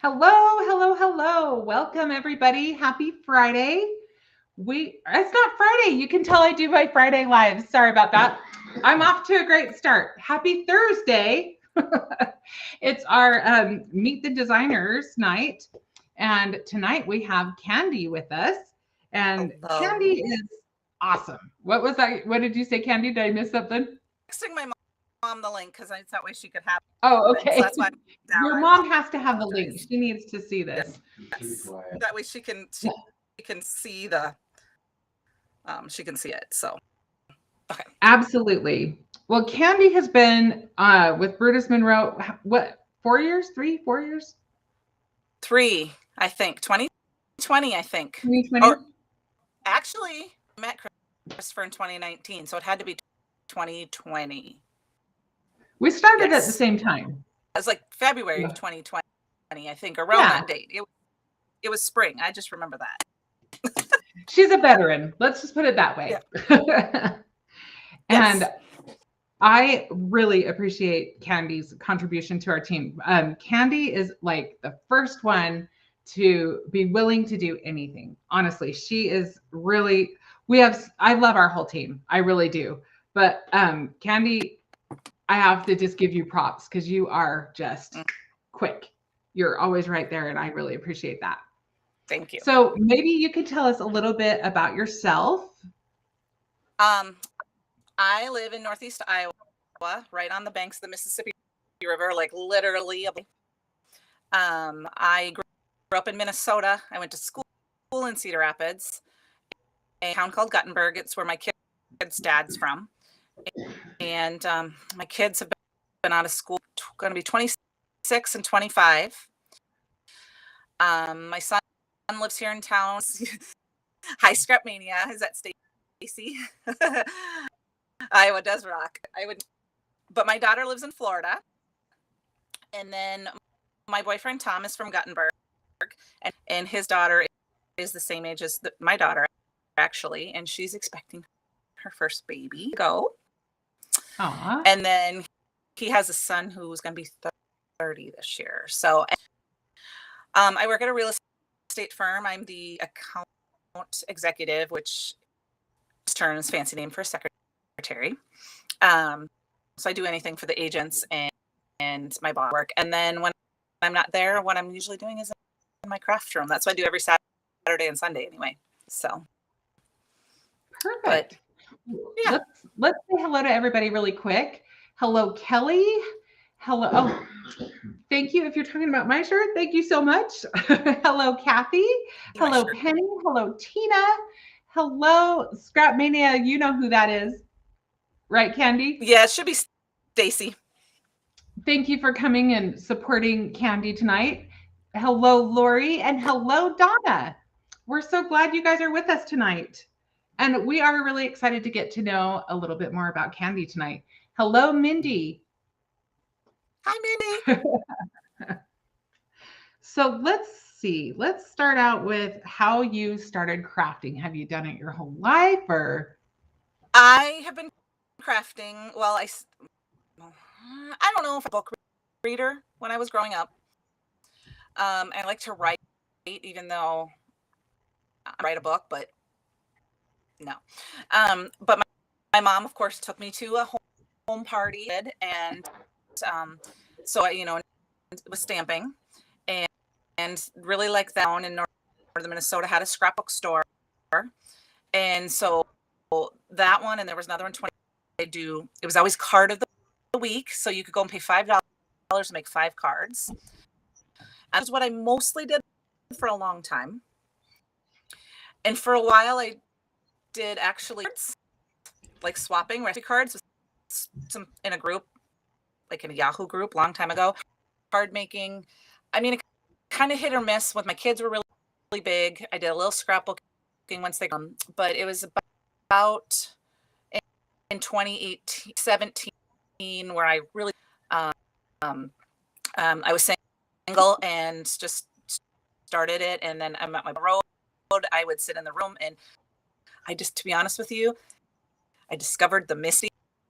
Hello, hello, hello. Welcome everybody. Happy Friday. It's not Friday. You can tell I do my Friday lives. Sorry about that. I'm off to a great start. Happy Thursday. It's our Meet the Designers night. And tonight we have Candi with us. And Hello. Candi is awesome. What was that? What did you say, Candi? Did I miss something? Texting my mom the link because that way she could have it. Oh, okay. So that's why Your mom has to have the link. She needs to see this. Yes. That way she can see she can see it. So okay. Absolutely. Well, Candi has been with Brutus Monroe, what, 4 years? 4 years? 3, I think. 2020, I think. 2020? Or, actually, I met Christopher in 2019, so it had to be 2020. We started at the same time. It was like February of 2020, I think, around that date. It was spring. I just remember that. She's a veteran. Let's just put it that way. Yeah. And I really appreciate Candi's contribution to our team. Candi is like the first one to be willing to do anything. Honestly, she is really, I love our whole team. I really do. But Candi, I have to just give you props because you are just quick. You're always right there. And I really appreciate that. Thank you. So maybe you could tell us a little bit about yourself. I live in Northeast Iowa, right on the banks of the Mississippi River, like literally. I grew up in Minnesota. I went to school in Cedar Rapids, a town called Guttenberg. It's where my kid's dad's from. And my kids have been out of school, going to be 26 and 25. My son lives here in town. Hi, Scrap Mania. Is that Stacy? Iowa does rock. But my daughter lives in Florida. And then my boyfriend Tom is from Guttenberg. And his daughter is the same age as my daughter, actually. And she's expecting her first baby. Aww. And then he has a son who's going to be 30 this year. So I work at a real estate firm. I'm the account executive, which turns fancy name for a secretary. So I do anything for the agents and my boss work. And then when I'm not there, what I'm usually doing is in my craft room. That's what I do every Saturday and Sunday anyway. So perfect. Yeah. Let's say hello to everybody really quick. Hello, Kelly. Hello. Oh, thank you. If you're talking about my shirt, thank you so much. Hello, Kathy. Hello, Penny. Hello, Tina. Hello, Scrap Mania. You know who that is, right, Candi? Yeah, it should be Stacy. Thank you for coming and supporting Candi tonight. Hello, Lori, and hello, Donna. We're so glad you guys are with us tonight. And we are really excited to get to know a little bit more about Candi tonight. Hello, Mindy. Hi, Mindy. So let's see. Let's start out with how you started crafting. Have you done it your whole life, or? I have been crafting. Well, I don't know if I'm a book reader when I was growing up. I like to write, even though I write a book, but no. But my mom, of course, took me to a home party, and so I, was stamping, and really liked that. In northern Minnesota had a scrapbook store, and so that one, and there was another one. It was always card of the week, so you could go and pay $5 to make 5 cards. That was what I mostly did for a long time. And for a while, I did actually like swapping recipe cards with some in a group, like in a Yahoo group, long time ago. Card making. I mean, it kind of hit or miss. When my kids were really, really big, I did a little scrapbooking once they but it was about in 2018, 17, where I really I was single and just started it, and then I'm at my road. I would sit in the room, and I just, to be honest with you, I discovered the Misty.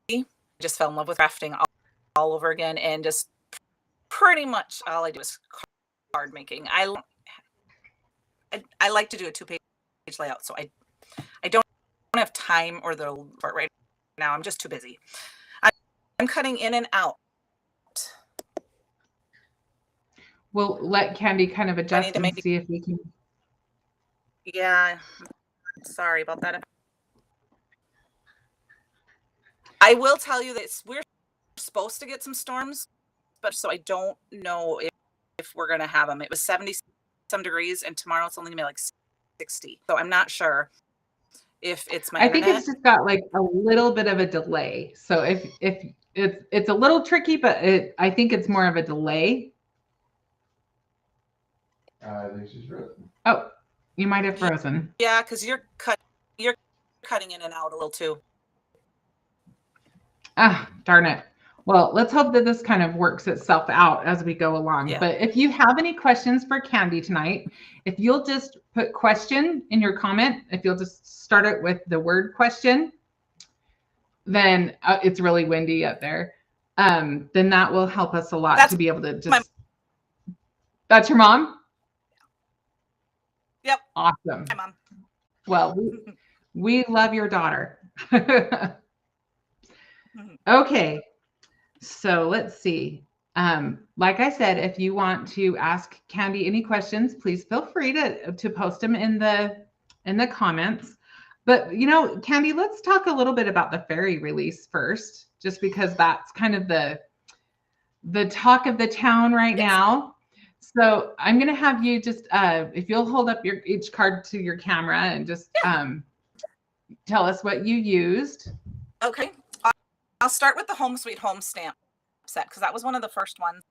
I just fell in love with crafting all over again, and just pretty much all I do is card making. I like to do a 2-page layout, so I don't have time or the for it right now. I'm just too busy. I'm cutting in and out. We'll let Candi kind of adjust and see if we can. Yeah, sorry about that. I will tell you that we're supposed to get some storms, but so I don't know if we're going to have them. It was 70 some degrees, and tomorrow it's only going to be like 60. So I'm not sure if it's my internet. Think it's just got like a little bit of a delay. So if it's a little tricky, but I think it's more of a delay. I think she's frozen. Oh, you might have frozen. Yeah, because you're cutting in and out a little too. Ah, darn it. Well, let's hope that this kind of works itself out as we go along. Yeah. But if you have any questions for Candi tonight, if you'll just put question in your comment, if you'll just start it with the word question, then it's really windy up there. Then that will help us a lot to be able to just. That's your mom? Yep. Awesome. Hi, Mom. Well, we love your daughter. Okay. So let's see. Like I said, if you want to ask Candi any questions, please feel free to post them in the comments. But you know, Candi, let's talk a little bit about the fairy release first, just because that's kind of the talk of the town right now. So I'm going to have you just, if you'll hold up each card to your camera and just tell us what you used. Okay. I'll start with the Home Sweet Home stamp set, because that was one of the first ones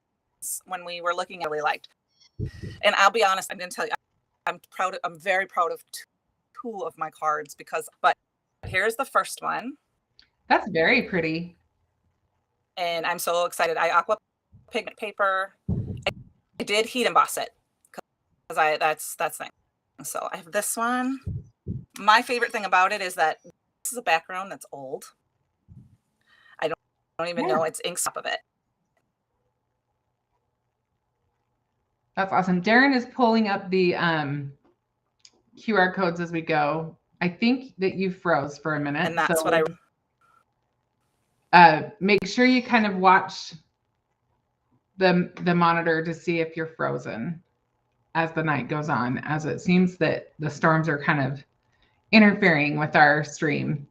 when we were looking at, really liked. And I'll be honest, I'm going to tell you, I'm very proud of two of my cards, but here's the first one. That's very pretty. And I'm so excited. I aqua pigment paper. I did heat emboss it because that's thing. So I have this one. My favorite thing about it is that this is a background that's old. I don't even know it's ink top of it. That's awesome. Darren is pulling up the QR codes as we go. I think that you froze for a minute. And that's what make sure you kind of watch the monitor to see if you're frozen as the night goes on, as it seems that the storms are kind of interfering with our stream.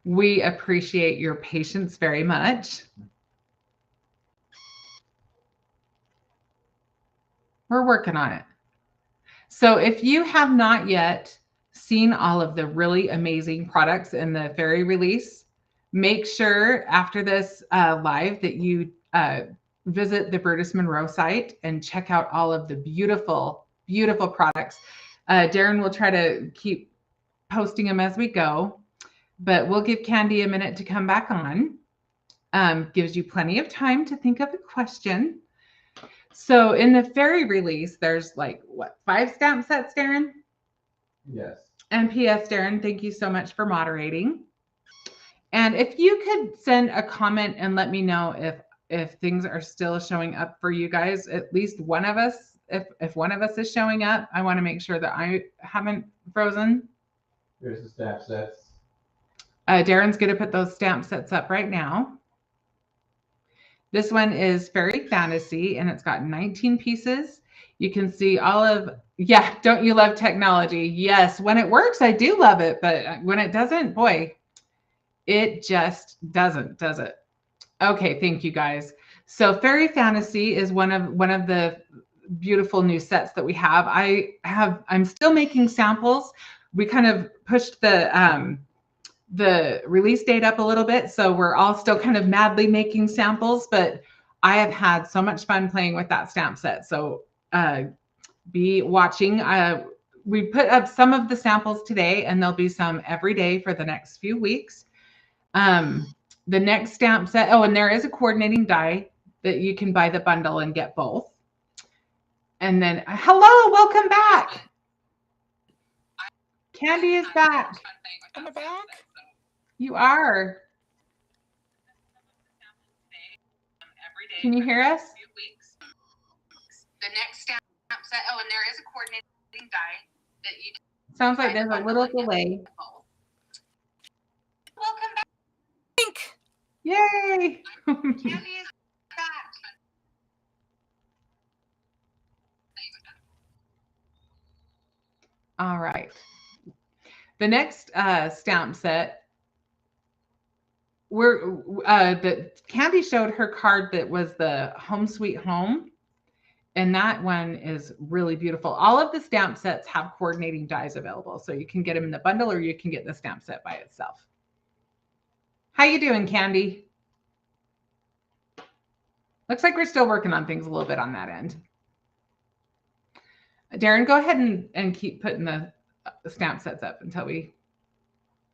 We appreciate your patience very much. We're working on it. So if you have not yet seen all of the really amazing products in the fairy release, make sure after this live that you visit the Brutus Monroe site and check out all of the beautiful, beautiful products. Darren will try to keep posting them as we go, but we'll give Candi a minute to come back on. Gives you plenty of time to think of a question. So in the fairy release, there's like, what, 5 stamp sets, Darren? Yes. And P.S. Darren, thank you so much for moderating. And if you could send a comment and let me know if things are still showing up for you guys, at least one of us, if one of us is showing up, I want to make sure that I haven't frozen. Here's the stamp sets. Darren's going to put those stamp sets up right now. This one is Fairy Fantasy, and it's got 19 pieces. You can see all of, yeah, don't you love technology? Yes, when it works, I do love it, but when it doesn't, boy, it just doesn't, does it? Okay, thank you guys. So Fairy Fantasy is one of the beautiful new sets that we have. I'm still making samples. We kind of pushed the release date up a little bit, so we're all still kind of madly making samples, but I have had so much fun playing with that stamp set. So be watching. We put up some of the samples today, and there'll be some every day for the next few weeks. The next stamp set, oh, and there is a coordinating die that you can buy the bundle and get both. And then, hello, welcome back. Candi is back. Am I back? You are. Can you hear us? The next stamp set, oh, and there is a coordinating die that you can. Sounds like there's a little delay. Welcome back. Yay! Candi is back. All right. The next stamp set, Candi showed her card that was the Home Sweet Home, and that one is really beautiful. All of the stamp sets have coordinating dies available, so you can get them in the bundle or you can get the stamp set by itself. How you doing, Candi? Looks like we're still working on things a little bit on that end. Darren, go ahead and keep putting the stamp sets up until we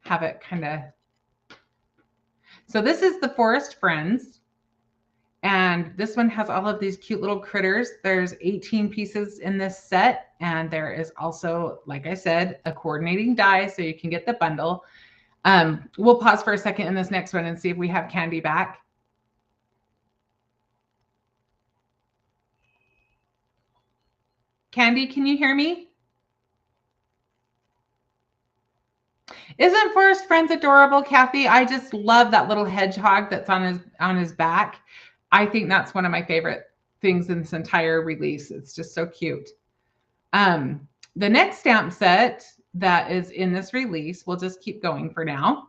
have it kind of. So this is the Forest Friends. And this one has all of these cute little critters. There's 18 pieces in this set. And there is also, like I said, a coordinating die so you can get the bundle. We'll pause for a second in this next one and see if we have Candi back. Candi, can you hear me? Isn't Forest Friends adorable, Kathy? I just love that little hedgehog that's on his back. I think that's one of my favorite things in this entire release. It's just so cute. The next stamp set that is in this release, we'll just keep going for now,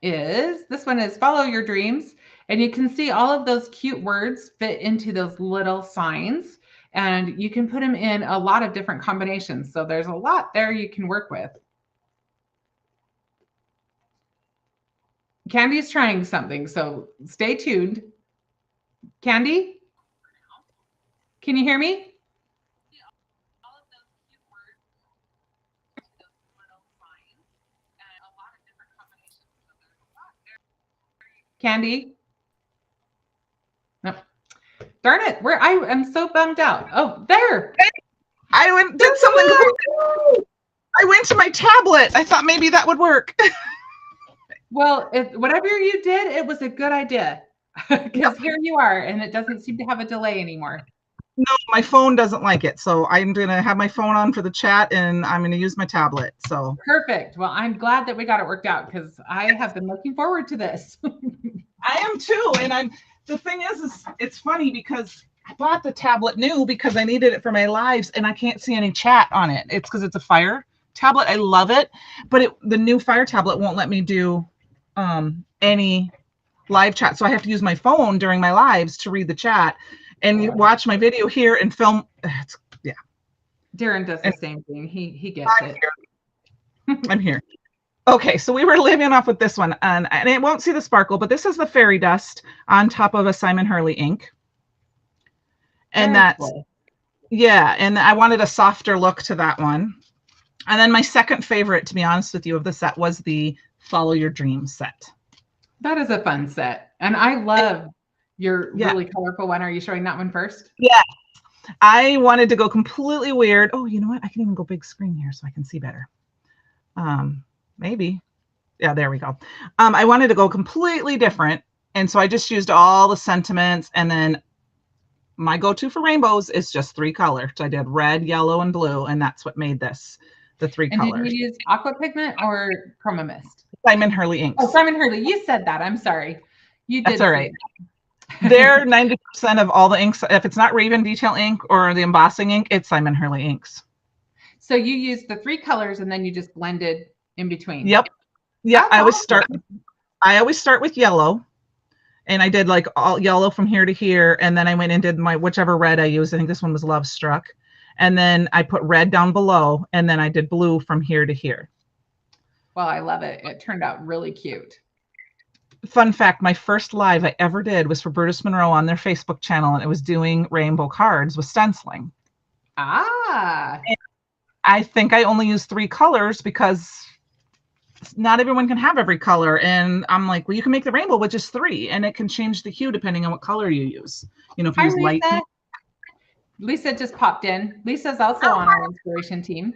this one is Follow Your Dreams. And you can see all of those cute words fit into those little signs. And you can put them in a lot of different combinations. So there's a lot there you can work with. Candi's trying something, so stay tuned. Candi, can you hear me? Candi? Nope. Darn it, I am so bummed out. Oh, there. I did something cool. I went to my tablet. I thought maybe that would work. Well, whatever you did, it was a good idea. Because here you are, and it doesn't seem to have a delay anymore. No, my phone doesn't like it. So I'm going to have my phone on for the chat, and I'm going to use my tablet. So perfect. Well, I'm glad that we got it worked out because I have been looking forward to this. I am too. And the thing is it's funny because I bought the tablet new because I needed it for my lives, and I can't see any chat on it. It's because it's a Fire tablet. I love it, but the new Fire tablet won't let me do any live chat. So I have to use my phone during my lives to read the chat and watch my video here and film. Yeah. Darren does the same thing. He gets it. I'm here. Okay, so we were leaving off with this one, and it won't see the sparkle, but this is the fairy dust on top of a Simon Hurley ink. And that's cool. Yeah, and I wanted a softer look to that one. And then my second favorite, to be honest with you, of the set was the Follow Your Dreams set. That is a fun set. And I love your really colorful one. Are you showing that one first? Yeah. I wanted to go completely weird. Oh, you know what? I can even go big screen here so I can see better. Maybe. Yeah, there we go. I wanted to go completely different. And so I just used all the sentiments. And then my go-to for rainbows is just 3 colors. So I did red, yellow, and blue. And that's what made this the 3 colors. Did you use aqua pigment or chroma mist? Simon Hurley inks. Oh, Simon Hurley. You said that. I'm sorry. You did. That's all right. They're 90% of all the inks. If it's not Raven Detail ink or the embossing ink, it's Simon Hurley inks. So you used the 3 colors and then you just blended in between. Yep. Yeah. I always start with yellow, and I did like all yellow from here to here. And then I went and did my whichever red I used. I think this one was Love Struck. And then I put red down below, and then I did blue from here to here. Well, I love it. It turned out really cute. Fun fact, my first live I ever did was for Brutus Monroe on their Facebook channel, and it was doing rainbow cards with stenciling. Ah. And I think I only used 3 colors because not everyone can have every color. And I'm like, well, you can make the rainbow with just 3, and it can change the hue depending on what color you use. You know, if you Hi, use light. Lisa. Lisa just popped in. Lisa's also on our inspiration team.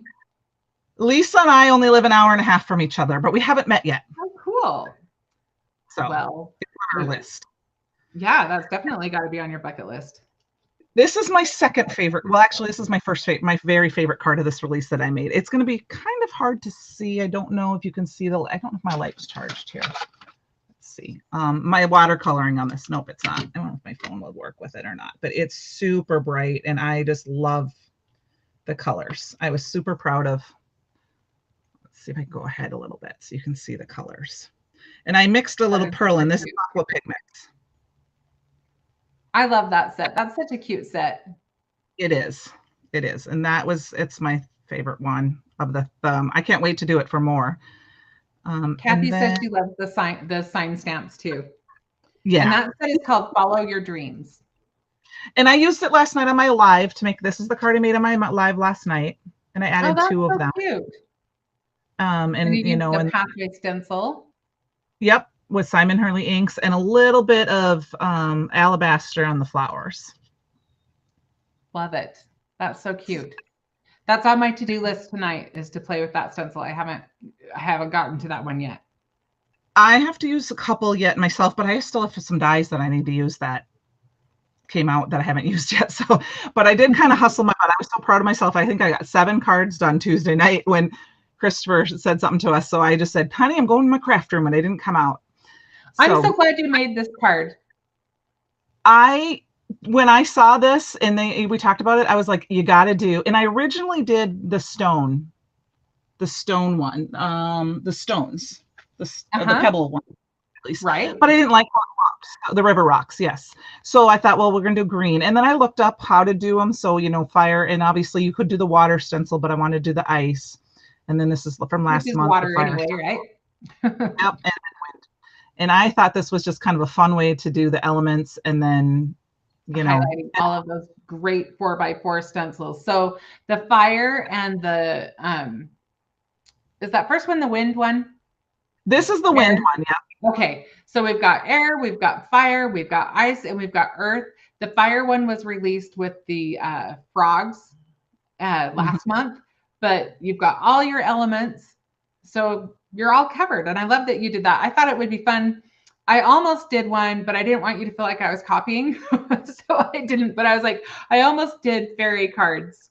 Lisa and I only live an hour and a half from each other, but we haven't met yet. Oh, cool. So well, it's on our list. Yeah, that's definitely got to be on your bucket list. This is my second favorite. Well, actually, this is my first favorite, my very favorite card of this release that I made. It's going to be kind of hard to see. I don't know if you can see the, I don't know if my light was charged here. Let's see. My watercoloring on this. Nope, it's not. I don't know if my phone will work with it or not, but it's super bright and I just love the colors. I was super proud of. Let's see if I can go ahead a little bit so you can see the colors. And I mixed a little pearl in this aqua pigment. I love that set. That's such a cute set. It is. It is. And it's my favorite one of the I can't wait to do it for more. Kathy says she loves the sign stamps too. Yeah. And that set is called Follow Your Dreams. And I used it last night on my live to make, this is the card I made on my live last night. And I added 2 of them. Cute. And you know, the pathway stencil. Yep. With Simon Hurley inks and a little bit of alabaster on the flowers. Love it. That's so cute. That's on my to-do list tonight, is to play with that stencil. I haven't gotten to that one yet. I have to use a couple yet myself, but I still have some dies that I need to use that came out that I haven't used yet. So, but I did kind of hustle my butt. I was so proud of myself. I think I got 7 cards done Tuesday night when Christopher said something to us. So I just said, honey, I'm going to my craft room, and I didn't come out. I'm so glad you made this card. When I saw this and we talked about it, I was like, you got to do. And I originally did the stone one, the stones, the pebble one, at least. Right. But I didn't like how it looked. The river rocks, yes. So I thought, well, we're going to do green. And then I looked up how to do them. So, you know, fire, and obviously you could do the water stencil, but I wanted to do the ice. And then this is from last month. Water anyway, right? Yep. And I thought this was just kind of a fun way to do the elements, and then, you know, highlighting all of those great 4x4 stencils. So the fire and the is that first one the wind one? This is the wind one, yeah. Okay, so we've got air, we've got fire, we've got ice, and we've got earth. The fire one was released with the frogs last month, but you've got all your elements, so you're all covered. And I love that you did that. I thought it would be fun. I almost did one, but I didn't want you to feel like I was copying. So I didn't, but I was like, I almost did fairy cards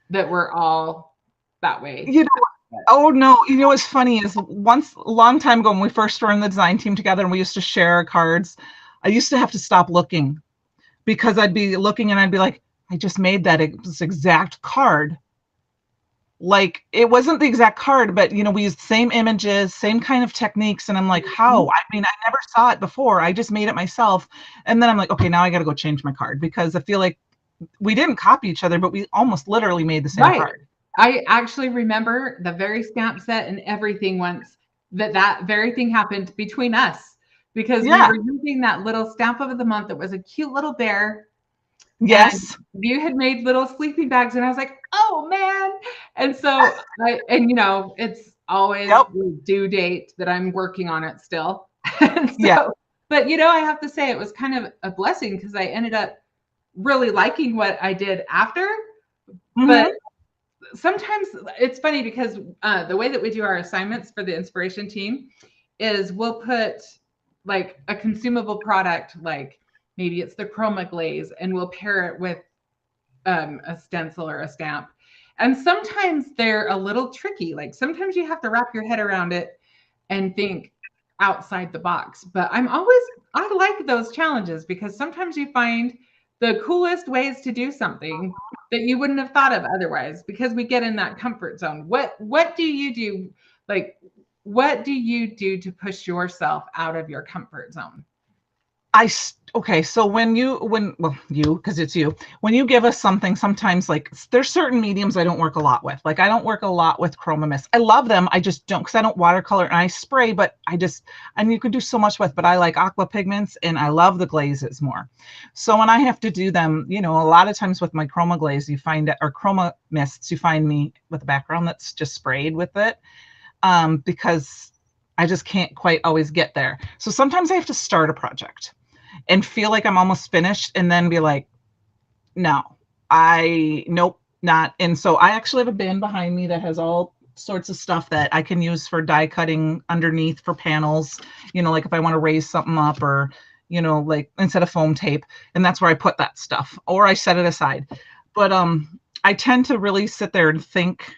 that were all that way. You know, oh no, you know what's funny is once, a long time ago, when we first were in the design team together and we used to share cards, I used to have to stop looking because I'd be looking and I'd be like, I just made that exact card. Like, it wasn't the exact card, but, you know, we used the same images, same kind of techniques. And I'm like, how? I mean, I never saw it before. I just made it myself. And then I'm like, okay, now I got to go change my card, because I feel like we didn't copy each other, but we almost literally made the same card. I actually remember the very stamp set and everything once that very thing happened between us, because we were using that little stamp of the month that was a cute little bear. Yes. And you had made little sleeping bags, and I was like, oh man. And so you know, it's always the due date that I'm working on it still. So, but you know, I have to say it was kind of a blessing, because I ended up really liking what I did after. But sometimes it's funny because the way that we do our assignments for the inspiration team is we'll put like a consumable product, like maybe it's the chroma glaze, and we'll pair it with a stencil or a stamp. And sometimes they're a little tricky. Like sometimes you have to wrap your head around it and think outside the box. But I like those challenges, because sometimes you find the coolest ways to do something that you wouldn't have thought of otherwise, because we get in that comfort zone. What do you do? Like, what do you do to push yourself out of your comfort zone? Okay, so when because it's you, when you give us something, sometimes like there's certain mediums I don't work a lot with. Like I don't work a lot with chroma mist. I love them. I just don't, because I don't watercolor and I spray, but and you can do so much with, but I like aqua pigments and I love the glazes more. So when I have to do them, a lot of times with my chroma glaze, or chroma mists, you find me with a background that's just sprayed with it, because I just can't quite always get there. So sometimes I have to start a project and feel like I'm almost finished and then be like, nope, not. And so I actually have a bin behind me that has all sorts of stuff that I can use for die cutting underneath for panels, like if I want to raise something up or, like instead of foam tape, and that's where I put that stuff, or I set it aside. But I tend to really sit there and think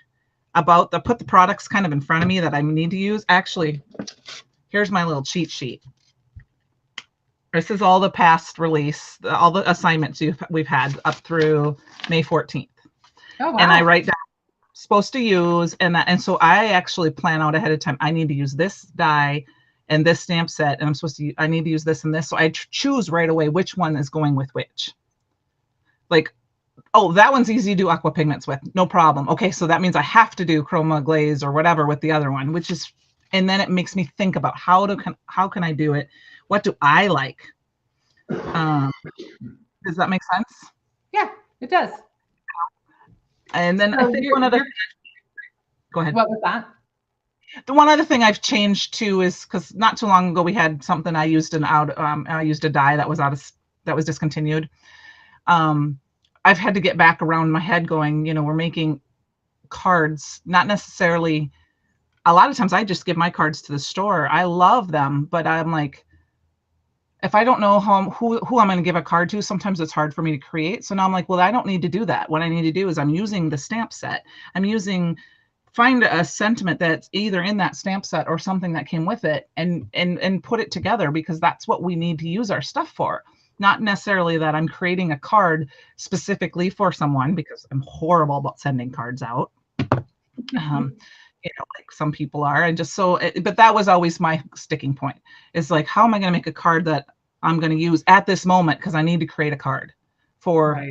about put the products kind of in front of me that I need to use. Actually, here's my little cheat sheet. This is all the past release, all the assignments we've had up through May 14th. Oh, wow. And I write down supposed to use, and so I actually plan out ahead of time. I need to use this die and this stamp set, and I need to use this and this. So I choose right away which one is going with which. Like, oh, that one's easy to do aqua pigments with, no problem. Okay, so that means I have to do chroma glaze or whatever with the other one, and then it makes me think about how can I do it? What do I like? Does that make sense? Yeah, it does. And then I think go ahead. What was that? The one other thing I've changed too is because not too long ago we had something I used I used a die that was discontinued. I've had to get back around my head going, we're making cards, not necessarily. A lot of times I just give my cards to the store. I love them, but I'm like, if I don't know who I'm going to give a card to, sometimes it's hard for me to create. So now I'm like, well, I don't need to do that. What I need to do is I'm using the stamp set. Find a sentiment that's either in that stamp set or something that came with it and put it together, because that's what we need to use our stuff for. Not necessarily that I'm creating a card specifically for someone, because I'm horrible about sending cards out. Like some people are, and but that was always my sticking point, is like, how am I going to make a card that I'm going to use at this moment, because I need to create a card for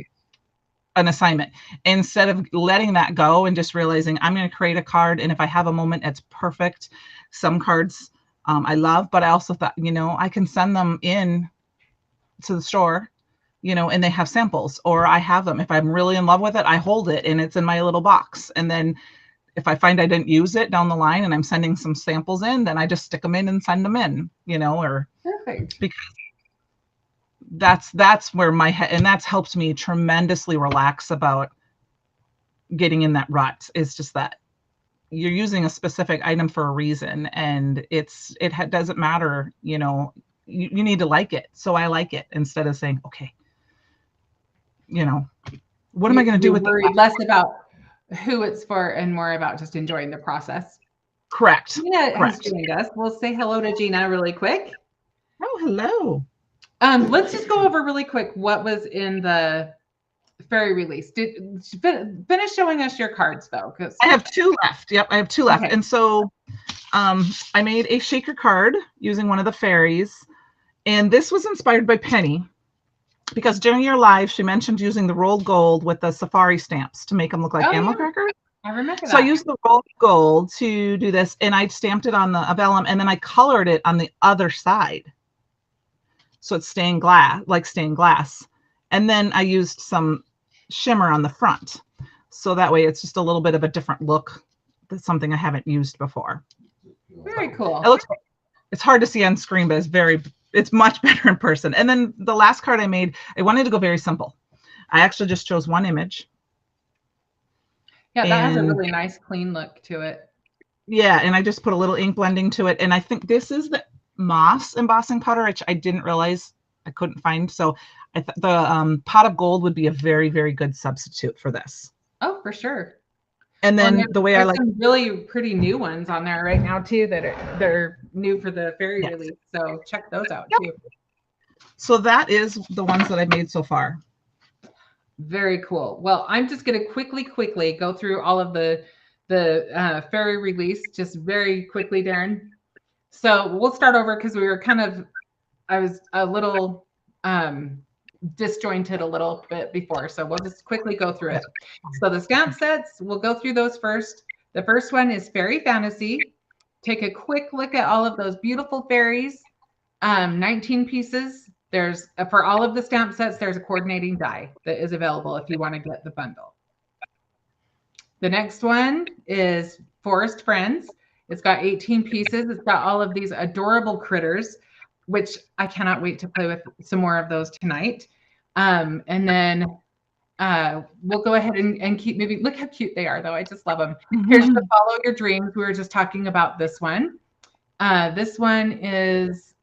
an assignment, instead of letting that go and just realizing I'm going to create a card, and if I have a moment, it's perfect. Some cards I love, but I also thought, I can send them in to the store, and they have samples, or I have them. If I'm really in love with it, I hold it and it's in my little box, and then if I find I didn't use it down the line and I'm sending some samples in, then I just stick them in and send them in, or perfect. Because that's where my head, and that's helped me tremendously relax about getting in that rut, is just that you're using a specific item for a reason, and it doesn't matter, you need to like it. So I like it, instead of saying, okay, what am I going to do with it? Less about who it's for and more about just enjoying the process. Correct. Gina has joined us. We'll say hello to Gina really quick. Oh, hello. Let's just go over really quick what was in the fairy release. Finish showing us your cards though, because I have 2 left. Yep, I have 2 left. Okay. And so I made a shaker card using one of the fairies, and this was inspired by Penny, because during your live she mentioned using the rolled gold with the safari stamps to make them look like animal crackers. I remember that. So I used the rolled gold to do this, and I stamped it on the vellum, and then I colored it on the other side, so it's stained glass. And then I used some shimmer on the front, so that way it's just a little bit of a different look. That's something I haven't used before. Very cool. It's hard to see on screen, but it's much better in person. And then the last card I made, I wanted to go very simple. I actually just chose one image. Yeah, that has a really nice, clean look to it. Yeah, and I just put a little ink blending to it. And I think this is the moss embossing powder, which I didn't realize I couldn't find. So I thought the pot of gold would be a very, very good substitute for this. Oh, for sure. And then the way I like some really pretty new ones on there right now too they're new for the fairy release. So check those out too. So that is the ones that I've made so far. Very cool. Well, I'm just going to quickly go through all of the fairy release just very quickly, Darren. So we'll start over because we were kind of I was a little disjointed a little bit before, so we'll just quickly go through it. So the stamp sets, we'll go through those first. The first one is Fairy Fantasy. Take a quick look at all of those beautiful fairies. 19 pieces. There's for all of the stamp sets, there's a coordinating die that is available if you want to get the bundle. The next one is Forest Friends. It's got 18 pieces. It's got all of these adorable critters, which I cannot wait to play with some more of those tonight. And then we'll go ahead and keep moving. Look how cute they are, though. I just love them. Here's the Follow Your Dreams. We were just talking about this one. This one is,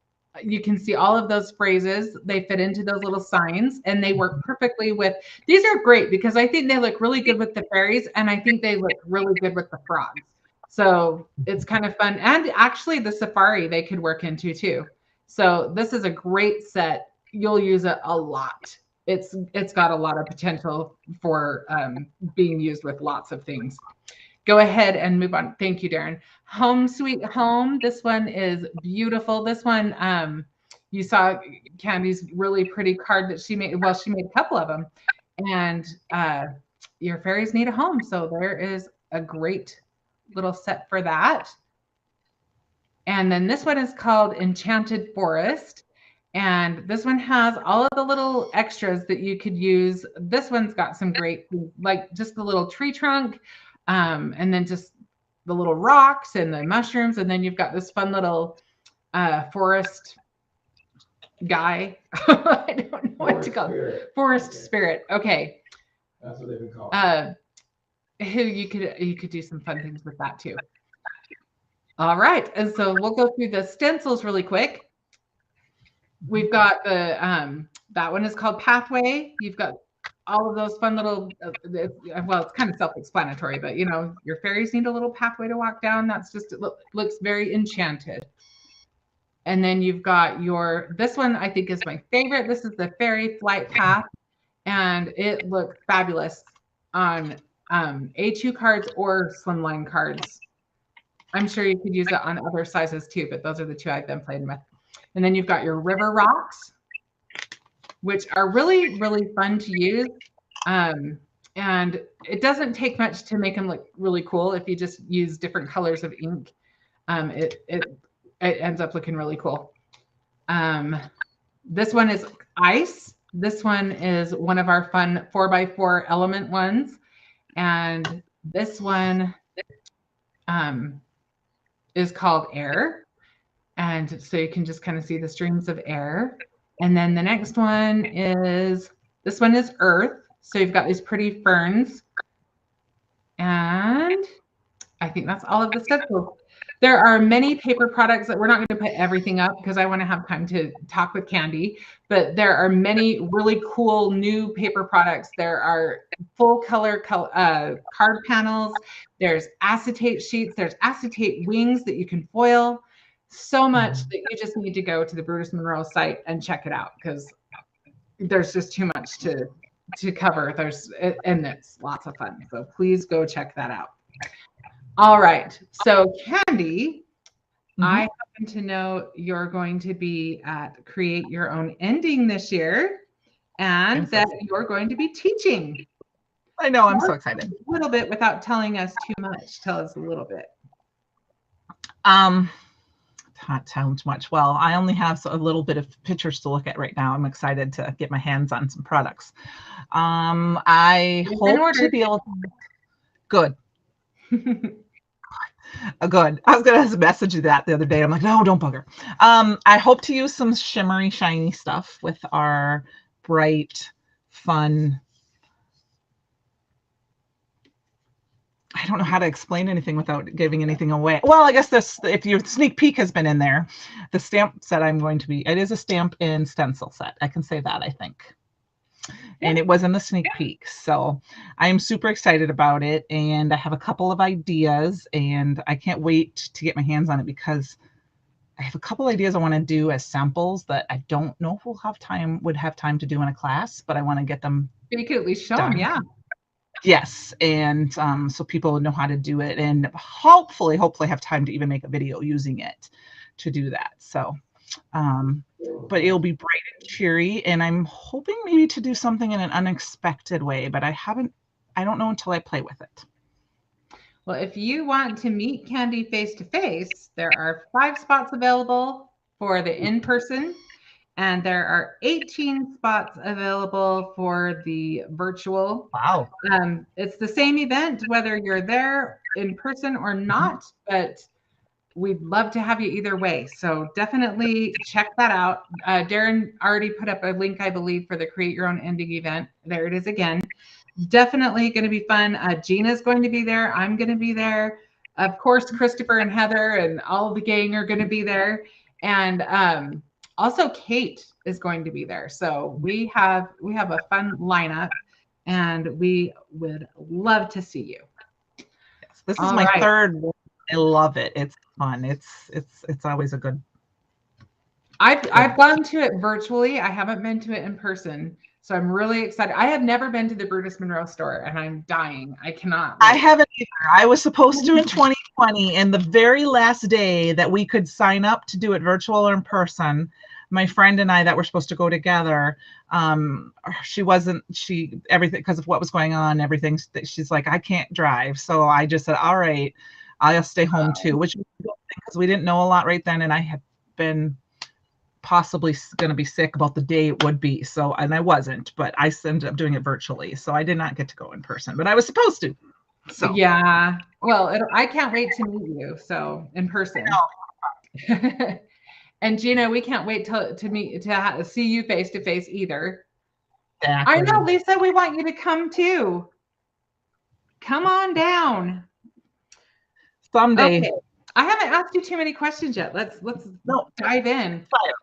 you can see all of those phrases. They fit into those little signs, and they work perfectly with, these are great because I think they look really good with the fairies, and I think they look really good with the frogs. So it's kind of fun. And actually the safari they could work into too. So this is a great set. You'll use it a lot. It's got a lot of potential for being used with lots of things. Go ahead and move on. Thank you, Darren. Home Sweet Home. This one is beautiful. This one, you saw Candy's really pretty card that she made. Well, she made a couple of them. And your fairies need a home. So there is a great little set for that. And then this one is called Enchanted Forest. And this one has all of the little extras that you could use. This one's got some great, like just the little tree trunk, and then just the little rocks and the mushrooms. And then you've got this fun little forest guy. I don't know what to call it. Forest spirit. Okay. That's what they've been called. Who you could do some fun things with that too. All right. And so we'll go through the stencils really quick. We've got the, that one is called Pathway. You've got all of those fun little, well, it's kind of self-explanatory, but you know, your fairies need a little pathway to walk down. That's just, it looks very enchanted. And then you've got your, this one I think is my favorite. This is the Fairy Flight Path, and it looks fabulous on A2 cards or slimline cards. I'm sure you could use it on other sizes too, but those are the two I've been playing with. And then you've got your river rocks, which are really, really fun to use. And it doesn't take much to make them look really cool. If you just use different colors of ink, it ends up looking really cool. This one is ice. This one is one of our fun 4x4 element ones. And this one is called air. And so you can just kind of see the streams of air. And then the next one is, this one is earth. So you've got these pretty ferns. And I think that's all of the stencils. There are many paper products that we're not going to put everything up because I want to have time to talk with Candy, but there are many really cool new paper products. There are full color card panels. There's acetate sheets. There's acetate wings that you can foil. So much that you just need to go to the Brutus Monroe site and check it out because there's just too much to cover. And it's lots of fun. So please go check that out. All right. So Candy, I happen to know you're going to be at Create Your Own Ending this year, and that you're going to be teaching. I know. I'm so excited. A little bit without telling us too much. Tell us a little bit. Not sounds much. Well, I only have a little bit of pictures to look at right now. I'm excited to get my hands on some products. I hope to be able to. Good. Good. I was gonna message you that the other day. I'm like, no, don't bugger. I hope to use some shimmery, shiny stuff with our bright, fun. I don't know how to explain anything without giving anything away. Well, I guess this, if your sneak peek has been in there, the stamp set I'm going to be, it is a stamp and stencil set. I can say that, I think. And it was in the sneak peek. So I am super excited about it. And I have a couple of ideas and I can't wait to get my hands on it because I have a couple ideas I want to do as samples that I don't know if would have time to do in a class, but I want to get them. You could at least show them, yeah. Yes, and so people know how to do it, and hopefully have time to even make a video using it to do that. So but it'll be bright and cheery. And I'm hoping maybe to do something in an unexpected way, but I don't know until I play with it. Well, if you want to meet Candi face to face, there are 5 spots available for the in-person, and there are 18 spots available for the virtual. Wow. It's the same event, whether you're there in person or not, but we'd love to have you either way. So definitely check that out. Darren already put up a link, I believe, for the Create Your Own Ending event. There it is again. Definitely going to be fun. Gina's going to be there. I'm going to be there. Of course, Christopher and Heather and all the gang are going to be there. And also Kate is going to be there. So we have a fun lineup, and we would love to see you. Yes, this is my third one. I love it. It's fun. It's always a good. I've gone to it virtually. I haven't been to it in person. So I'm really excited. I have never been to the Brutus Monroe store, and I'm dying. I cannot. I haven't either. I was supposed to in 2020, and the very last day that we could sign up to do it virtual or in person, my friend and I that were supposed to go together, everything because of what was going on, everything. She's like, I can't drive. So I just said, all right, I'll stay home too, which was a good thing because we didn't know a lot right then, and I had been possibly going to be sick about the day it would be. So, and I wasn't, but I ended up doing it virtually. So I did not get to go in person, but I was supposed to. So yeah, well, I can't wait to meet you. So in person. And Gina, we can't wait to see you face to face either. Exactly. I know, Lisa, we want you to come too. Come on down. Someday. Okay. I haven't asked you too many questions yet. Let's dive in. Fire.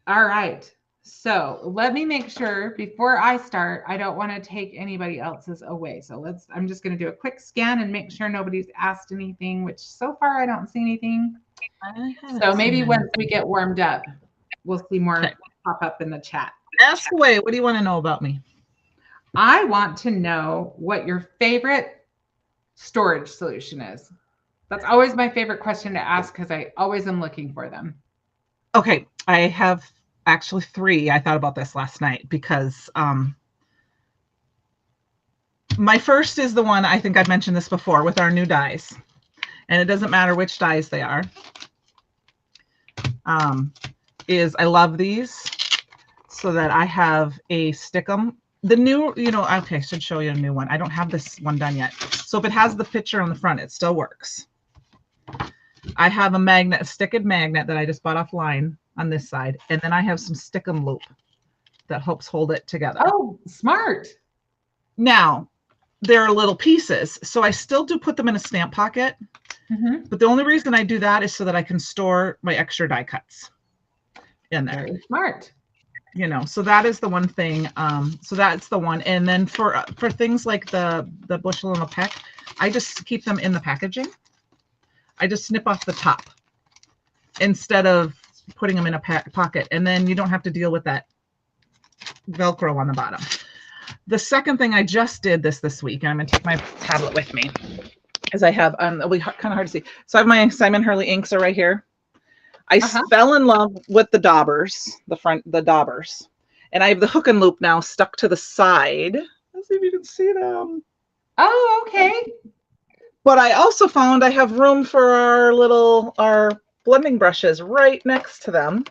All right. So let me make sure before I start, I don't want to take anybody else's away. So I'm just going to do a quick scan and make sure nobody's asked anything, which so far I don't see anything. So maybe once we get warmed up, we'll see more pop up in the chat. Ask away. What do you want to know about me? I want to know what your favorite storage solution is. That's always my favorite question to ask because I always am looking for them. Okay, I have actually 3. I thought about this last night because my first is the one, I think I've mentioned this before, with our new dies. And it doesn't matter which dies they are. I love these so that I have a Stickum. The new, okay, I should show you a new one. I don't have this one done yet. So if it has the picture on the front, it still works. I have a sticked magnet that I just bought offline on this side. And then I have some Stickum loop that helps hold it together. Oh, smart. Now, there are little pieces. So I still do put them in a stamp pocket. Mm-hmm. But the only reason I do that is so that I can store my extra die cuts in there. Very smart. So that is the one thing. So that's the one. And then for things like the bushel and the peck, I just keep them in the packaging. I just snip off the top instead of putting them in a pocket. And then you don't have to deal with that Velcro on the bottom. The second thing I just did this week, and I'm going to take my tablet with me, is I have, it'll be kind of hard to see. So I have my Simon Hurley inks are right here. I fell in love with the daubers, the daubers. And I have the hook and loop now stuck to the side. Let's see if you can see them. Oh, okay. But I also found I have room for our blending brushes right next to them.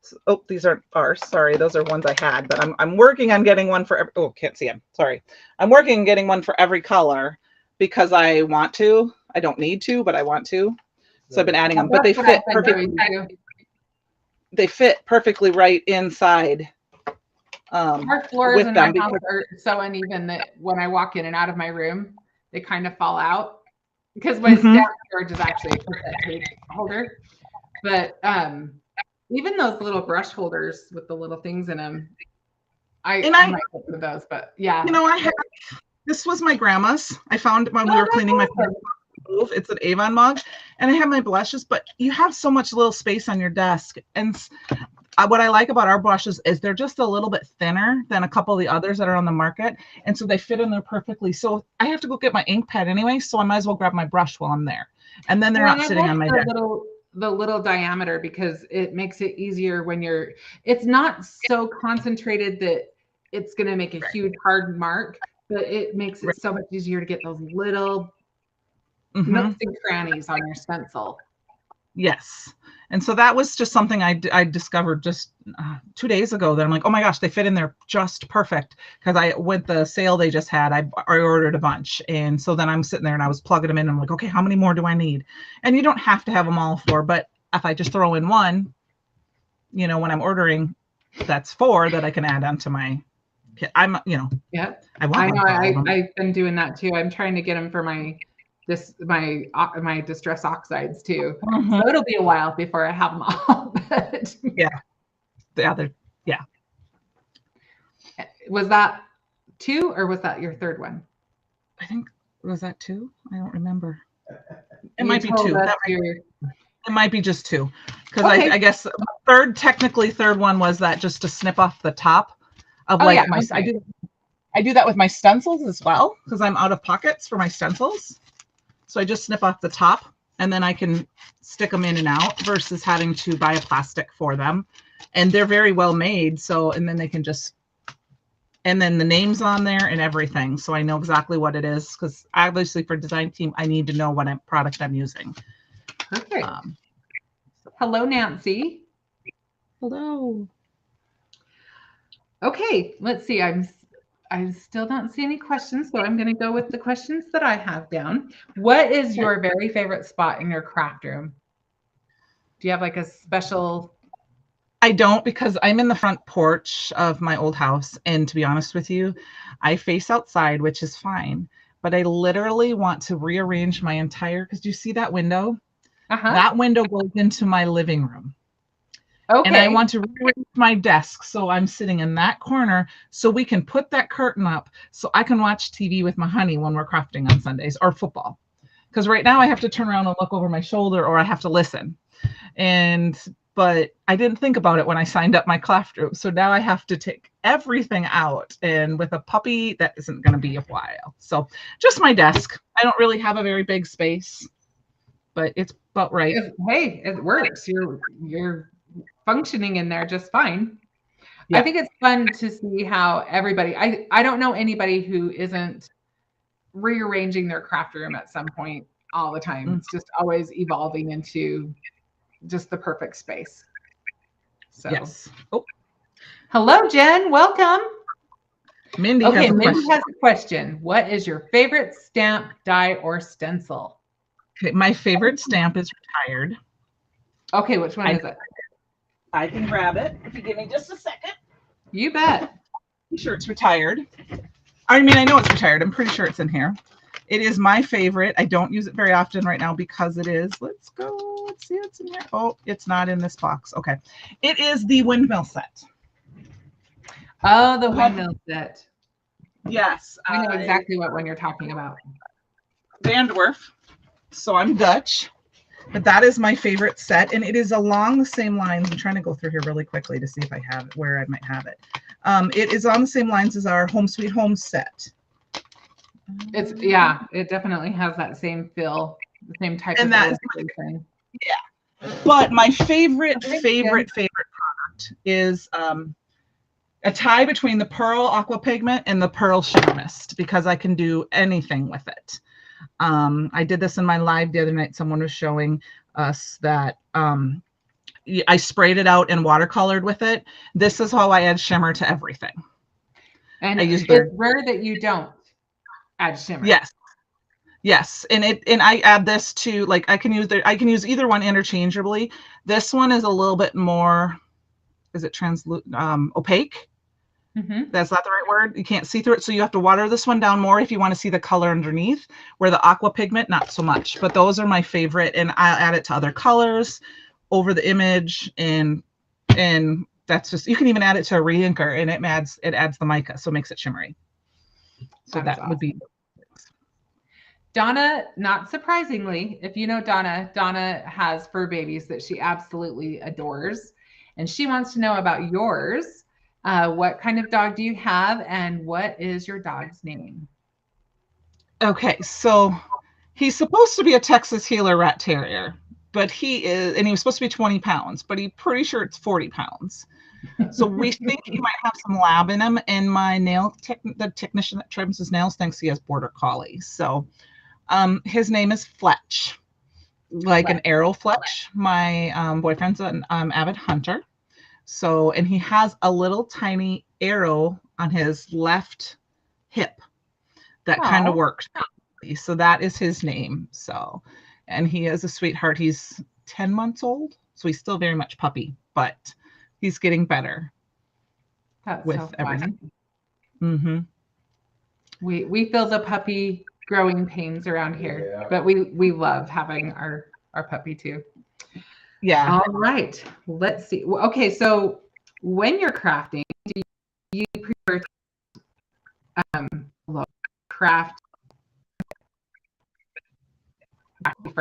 So, oh, these aren't ours. Sorry, those are ones I had. But I'm working on getting one for every, can't see them. Sorry. I'm working on getting one for every color because I want to. I don't need to, but I want to. So I've been adding them, but they fit perfectly. They fit perfectly right inside. Our floors in my house are so uneven that when I walk in and out of my room, they kind of fall out because my staff storage is actually a cassette tape holder. But even those little brush holders with the little things in them, I might go for those. But yeah, this was my grandma's. I found it when we were cleaning my move. It's an Avon mug, and I have my blushes, but you have so much little space on your desk. And what I like about our brushes is they're just a little bit thinner than a couple of the others that are on the market. And so they fit in there perfectly. So I have to go get my ink pad anyway, so I might as well grab my brush while I'm there. And then they're not sitting on my desk. the little diameter because it makes it easier when it's not so concentrated that it's going to make a huge hard mark, but it makes it so much easier to get those little nooks and crannies on your stencil. Yes. And so that was just something I discovered just 2 days ago that I'm like, oh my gosh, they fit in there just perfect. Because with the sale they just had, I ordered a bunch. And so then I'm sitting there and I was plugging them in. And I'm like, okay, how many more do I need? And you don't have to have them all 4, but if I just throw in one, when I'm ordering, that's 4 that I can add onto my kit. Yeah. I want I've been doing that too. I'm trying to get them for my distress oxides too. So it'll be a while before I have them all. But yeah. Was that 2 or was that your third one? I think, was that 2? I don't remember. It might be 2. It might be just 2. Because I guess third one was that just to snip off the top of I do that with my stencils as well because I'm out of pockets for my stencils. So I just snip off the top and then I can stick them in and out versus having to buy a plastic for them. And they're very well made. So, and then they can and then the name's on there and everything. So I know exactly what it is because obviously for design team, I need to know what product I'm using. Perfect. Hello, Nancy. Hello. Okay, let's see. I still don't see any questions, so I'm going to go with the questions that I have down. What is your very favorite spot in your craft room? Do you have like a special? I don't, because I'm in the front porch of my old house. And to be honest with you, I face outside, which is fine. But I literally want to rearrange my because do you see that window? That window goes into my living room. Okay. And I want to rearrange my desk so I'm sitting in that corner so we can put that curtain up so I can watch TV with my honey when we're crafting on Sundays or football. Because right now I have to turn around and look over my shoulder or I have to listen. But I didn't think about it when I signed up my craft room. So now I have to take everything out. And with a puppy, that isn't going to be a while. So just my desk. I don't really have a very big space, but it's about right. Hey, it works. You're functioning in there just fine. Yeah. I think it's fun to see how everybody, I don't know anybody who isn't rearranging their craft room at some point all the time. It's just always evolving into just the perfect space. So, yes. Oh. Hello, Jen. Welcome. Mindy has a question. What is your favorite stamp, die, or stencil? Okay, my favorite stamp is Retired. Okay, which one is it? I can grab it if you give me just a second. You bet. I'm sure it's Retired. I mean, I know it's Retired. I'm pretty sure it's in here. It is my favorite. I don't use it very often right now because it is. Let's go. Let's see what's in here. Oh, it's not in this box. Okay. It is the windmill set. Oh, the windmill set. Yes. I know exactly what one you're talking about. Van Dwerf. So I'm Dutch. But that is my favorite set, and it is along the same lines. I'm trying to go through here really quickly to see if I have it, where I might have it. It is on the same lines as our Home Sweet Home set. It definitely has that same feel, the same type of illustration. Yeah. But my favorite product is a tie between the Pearl Aqua Pigment and the Pearl Shimmer Mist, because I can do anything with it. I did this in my live the other night. Someone was showing us that I sprayed it out and watercolored with it. This is how I add shimmer to everything. And it's rare that you don't add shimmer. Yes. And I add this to, like, I can use either one interchangeably. This one is a little bit more, is it opaque? Mm-hmm. That's not the right word. You can't see through it. So you have to water this one down more if you want to see the color underneath, where the aqua pigment, not so much. But those are my favorite. And I'll add it to other colors over the image. And that's just, you can even add it to a reinker and it adds the mica. So it makes it shimmery. So that awesome. Would be. Donna, not surprisingly, if you know Donna has fur babies that she absolutely adores. And she wants to know about yours. What kind of dog do you have, and what is your dog's name? Okay, so he's supposed to be a Texas Heeler Rat Terrier, but he is, and he was supposed to be 20 pounds, but he's pretty sure it's 40 pounds. So we think he might have some lab in him. And my the technician that trims his nails thinks he has border collie. So his name is Fletch, like an arrow Fletch. My boyfriend's an avid hunter. So, and he has a little tiny arrow on his left hip that kind of works. So that is his name. So, and he is a sweetheart. He's 10 months old. So he's still very much puppy, but he's getting better. That's with so fun. everything. Mm-hmm. We feel the puppy growing pains around here, but we love having our puppy too. Yeah. All right. Let's see. Okay, so when you're crafting, do you prefer craft?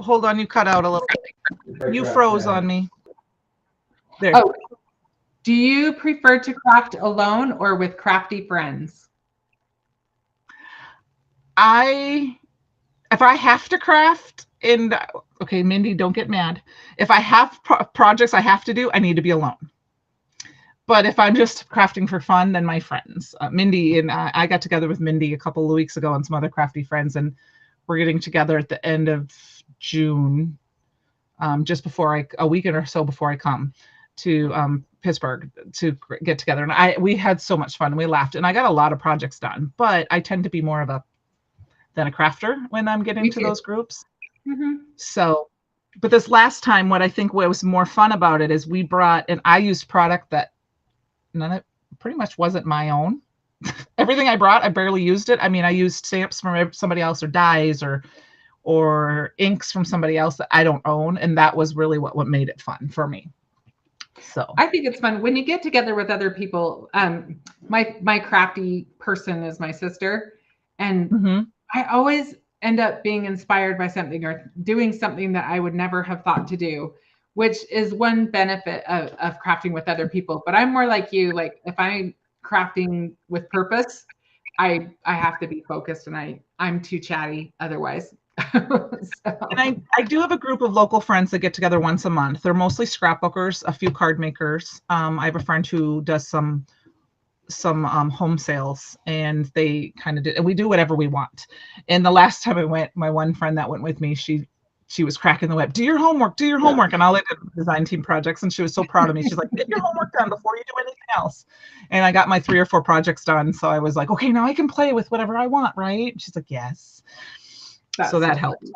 Hold on, you cut out a little. You froze on me. There. Oh, do you prefer to craft alone or with crafty friends? If I have to craft, and okay, Mindy, don't get mad. If I have projects I have to do, I need to be alone. But if I'm just crafting for fun, then my friends, Mindy and I got together with Mindy a couple of weeks ago and some other crafty friends, and we're getting together at the end of June, just before a weekend or so before I come to Pittsburgh to get together. And we had so much fun. We laughed, and I got a lot of projects done. But I tend to be more of a crafter when I'm getting to those groups. Mm-hmm. So, but this last time, what I think was more fun about it is we brought, and I used product that pretty much wasn't my own. Everything I brought, I barely used it. I mean, I used stamps from somebody else, or dyes, or inks from somebody else that I don't own, and that was really what made it fun for me. So I think it's fun when you get together with other people. My crafty person is my sister, and mm-hmm. I always end up being inspired by something or doing something that I would never have thought to do, which is one benefit of crafting with other people. But I'm more like you. Like if I'm crafting with purpose, I have to be focused, and I'm too chatty otherwise. So. And I do have a group of local friends that get together once a month. They're mostly scrapbookers, a few card makers. I have a friend who does some home sales, and they kind of and we do whatever we want. And the last time I went, my one friend that went with me, she was cracking the whip. Do your homework. And all I did was design team projects, and she was so proud of me. She's like, get your homework done before you do anything else. And I got my 3 or 4 projects done. So I was like, okay, now I can play with whatever I want, right? She's like, yes. So that helped.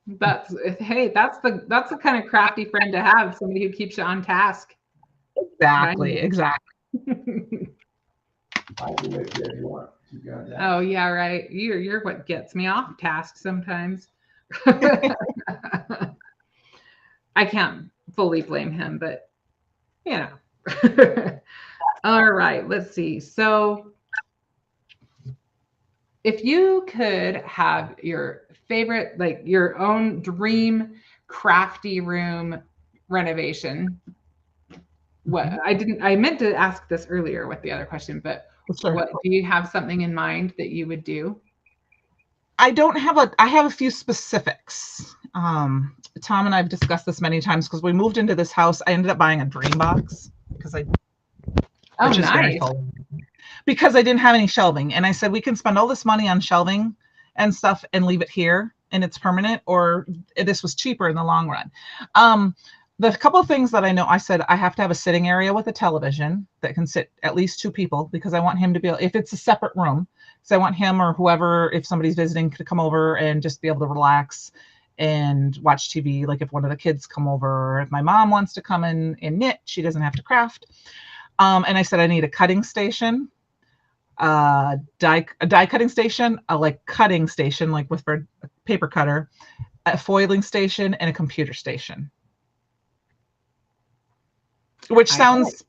That's the kind of crafty friend to have, somebody who keeps you on task. Exactly. Right? Exactly. Oh yeah, right. You're what gets me off task sometimes. I can't fully blame him, but you know. All right, let's see. So if you I have your favorite, like your own dream crafty room renovation, I meant to ask this earlier with the other question, but sure. What do you have something in mind that you would do? I have a few specifics. Tom and I've discussed this many times because we moved into this house. I ended up buying a dream box because nice. Because I didn't have any shelving. And I said, we can spend all this money on shelving and stuff and leave it here and it's permanent, or this was cheaper in the long run. The couple of things that I know, I said I have to have a sitting area with a television that can sit at least 2 people, because I want him to be able, if it's a separate room, so I want him or whoever, if somebody's visiting, to come over and just be able to relax and watch TV. Like if one of the kids come over, or if my mom wants to come in and knit, she doesn't have to craft. And I said I need a cutting station, a die cutting station, a cutting station, like with a paper cutter, a foiling station, and a computer station. Which sounds,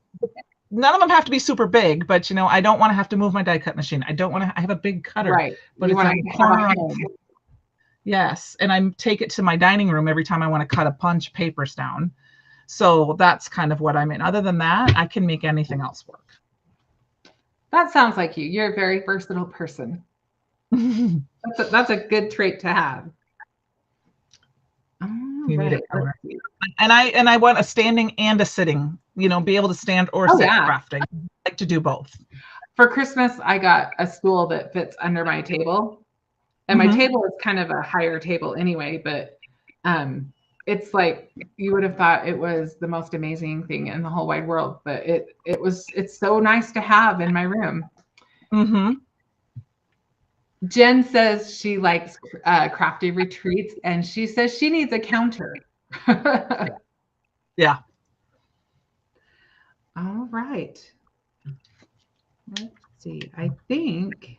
none of them have to be super big, but I don't want to have to move my die cut machine. I have a big cutter, right? But it's on the corner. Yes, and I take it to my dining room every time I want to cut a bunch of papers down. So that's kind of what I'm in. Other than that, I can make anything else work. That sounds like you. You're a very versatile person. That's a good trait to have. All You need a right. counter. And I want a standing and a sitting, be able to stand or Oh, sit yeah. crafting. I like to do both. For Christmas, I got a stool that fits under my table. And my Mhm. table is kind of a higher table anyway, but it's like you would have thought it was the most amazing thing in the whole wide world, but it's so nice to have in my room. Mm-hmm. Jen says she likes crafty retreats, and she says she needs a counter. Yeah. All right. Let's see. I think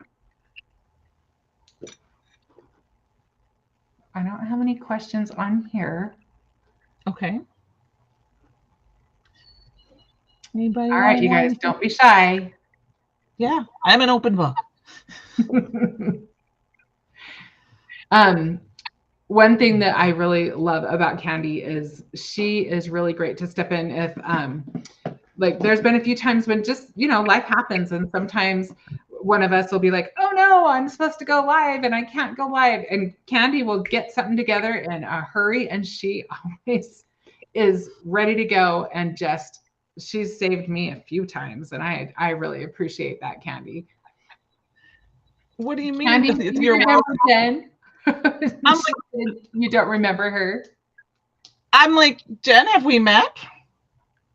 I don't have any questions on here. Okay. Anybody? All right, you guys, don't be shy. Yeah, I'm an open book. One thing that I really love about Candi is she is really great to step in if like there's been a few times when just life happens, and sometimes one of us will be like, oh no, I'm supposed to go live and I can't go live, and Candi will get something together in a hurry, and she always is ready to go, and just she's saved me a few times, and I really appreciate that, Candi. What do you mean? Candi, It's do you your remember world. Jen? I'm You don't remember her? I'm like, Jen, have we met?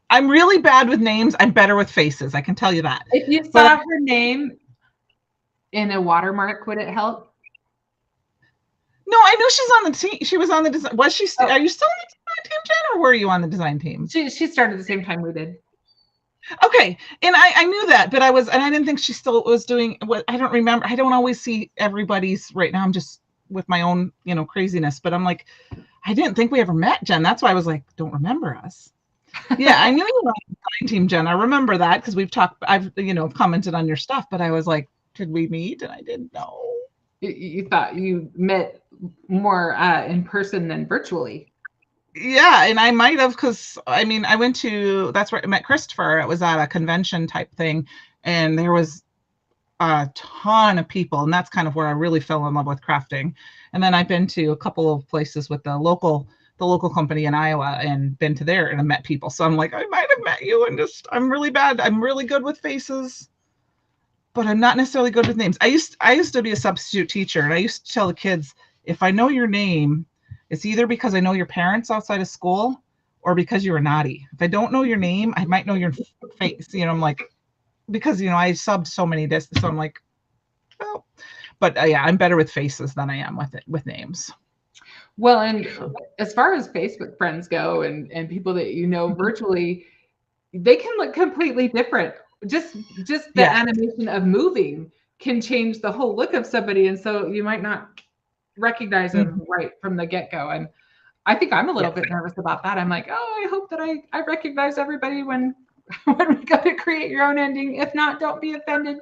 I'm really bad with names. I'm better with faces. I can tell you that. If you saw her name in a watermark, would it help? No, I know she's on the team. She was on the design. Was she? Are you still on the design team, Jen, or were you on the design team? She started the same time we did. Okay, and I knew that, but I didn't think she still was doing what. I don't remember. I don't always see everybody's right now. I'm just with my own, craziness. But I'm like, I didn't think we ever met, Jen. That's why I was like, don't remember us. Yeah, I knew you were on the design team, Jen. I remember that because we've talked. I've commented on your stuff, but I was like, did we meet? And I didn't know. You thought you met more in person than virtually. Yeah, and I might have, because I went to, that's where I met Christopher. It was at a convention type thing, and there was a ton of people, and that's kind of where I really fell in love with crafting. And then I've been to a couple of places with the local company in Iowa, and been to there, and I met people. So I'm like, I might have met you, and just I'm really bad. I'm really good with faces, but I'm not necessarily good with names. I used to be a substitute teacher, and I used to tell the kids, if I know your name, it's either because I know your parents outside of school or because you were naughty. If I don't know your name, I might know your face. I'm like, because I subbed so many discs, so I'm like, well, but yeah, I'm better with faces than I am with names. Well, and as far as Facebook friends go, and people that virtually, they can look completely different. Just the animation of moving can change the whole look of somebody, and so you might not recognize them right from the get-go. And I think I'm a little bit nervous about that. I'm like, oh, I hope that I recognize everybody when we go to create your own ending. If not, don't be offended.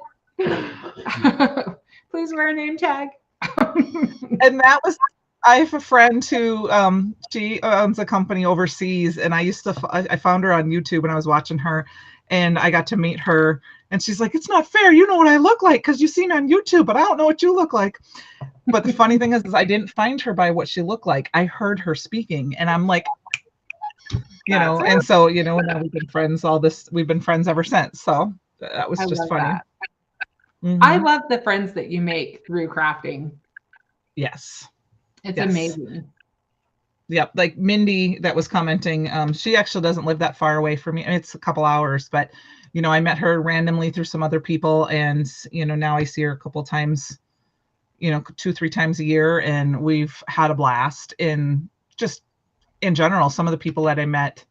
Please wear a name tag. And that was, I have a friend who she owns a company overseas, and I found her on YouTube when I was watching her, and I got to meet her, and she's like, it's not fair, you know what I look like because you've seen me on YouTube, but I don't know what you look like. But the funny thing is I didn't find her by what she looked like. I heard her speaking, and I'm like, and so now we've been friends we've been friends ever since. So that was just funny. I love the friends that you make through crafting. Yes. It's amazing. Yep. Like Mindy that was commenting, she actually doesn't live that far away from me. It's a couple hours, but I met her randomly through some other people, and now I see her a couple times, 2-3 times a year, and we've had a blast. In general, some of the people that I met,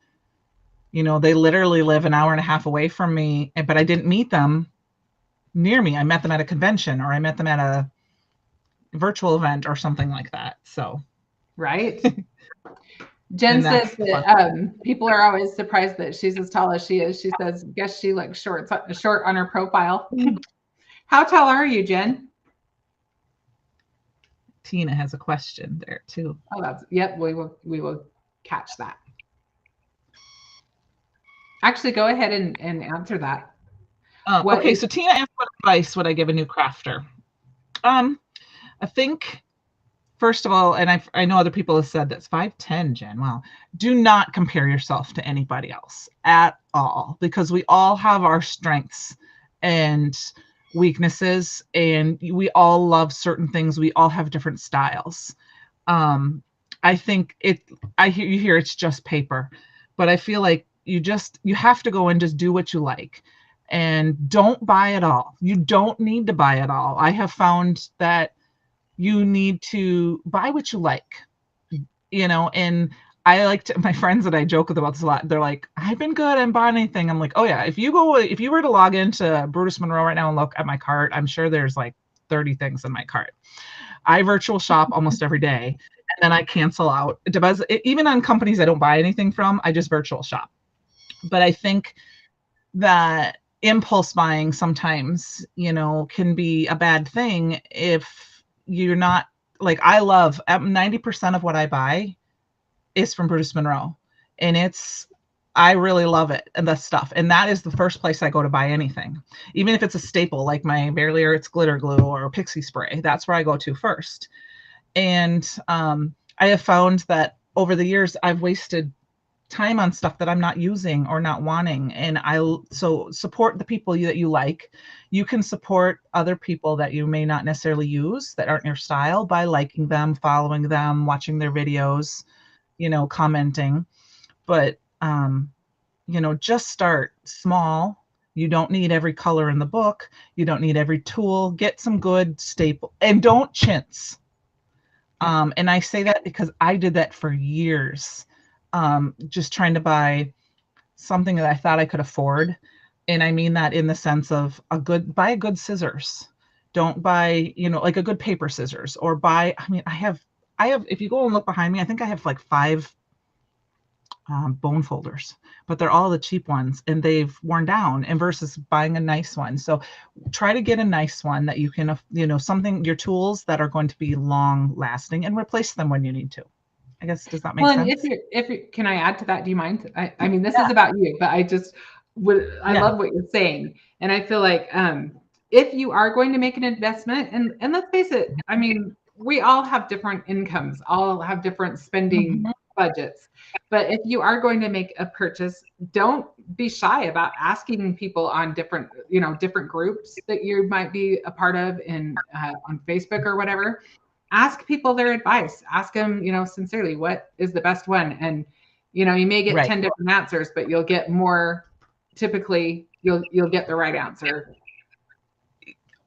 they literally live an hour and a half away from me, but I didn't meet them near me. I met them at a convention, or I met them at a virtual event or something like that. So, right. Jen says that people are always surprised that she's as tall as she is. She says, guess she looks short on her profile. How tall are you, Jen? Tina has a question there too. Oh, we will catch that. Actually, go ahead and answer that. Okay, so Tina asked, what advice would I give a new crafter? I think first of all, and I know other people have said this, 5'10", Jen, wow. Do not compare yourself to anybody else at all, because we all have our strengths and weaknesses, and we all love certain things. We all have different styles. I think you hear it's just paper, but I feel like you have to go and just do what you like, and don't buy it all. You don't need to buy it all. I have found that you need to buy what you like, and my friends that I joke with about this a lot, they're like, I've been good and bought anything. I'm like, oh yeah, if you were to log into Brutus Monroe right now and look at my cart, I'm sure there's like 30 things in my cart. I virtual shop almost every day, and then I cancel out. Even on companies I don't buy anything from, I just virtual shop. But I think that impulse buying sometimes, can be a bad thing if you're not, like, I love 90% of what I buy is from Brutus Monroe, and I really love it, and the stuff, and that is the first place I go to buy anything, even if it's a staple like my Barely Arts glitter glue or pixie spray. That's where I go to first. And I have found that over the years I've wasted time on stuff that I'm not using or not wanting, and so support the people that you like. You can support other people that you may not necessarily use, that aren't your style, by liking them, following them, watching their videos, commenting. But just start small. You don't need every color in the book. You don't need every tool. Get some good staple, and don't chintz. And I say that because I did that for years, just trying to buy something that I thought I could afford. And I mean that in the sense of buy a good scissors. Don't buy, like a good paper scissors, or I have, if you go and look behind me, I think I have like 5 bone folders, but they're all the cheap ones, and they've worn down, and versus buying a nice one. So try to get a nice one that you can, your tools that are going to be long lasting, and replace them when you need to. I guess, does that make sense? And can I add to that? Do you mind? I mean, this is about you, but I love what you're saying. And I feel like, if you are going to make an investment, and let's face it, I mean, we all have different incomes, all have different spending budgets. But if you are going to make a purchase, don't be shy about asking people on different groups that you might be a part of on Facebook or whatever. Ask people their advice. Ask them, sincerely, what is the best one? And, you may get 10 different answers, but you'll get more, typically you'll get the right answer.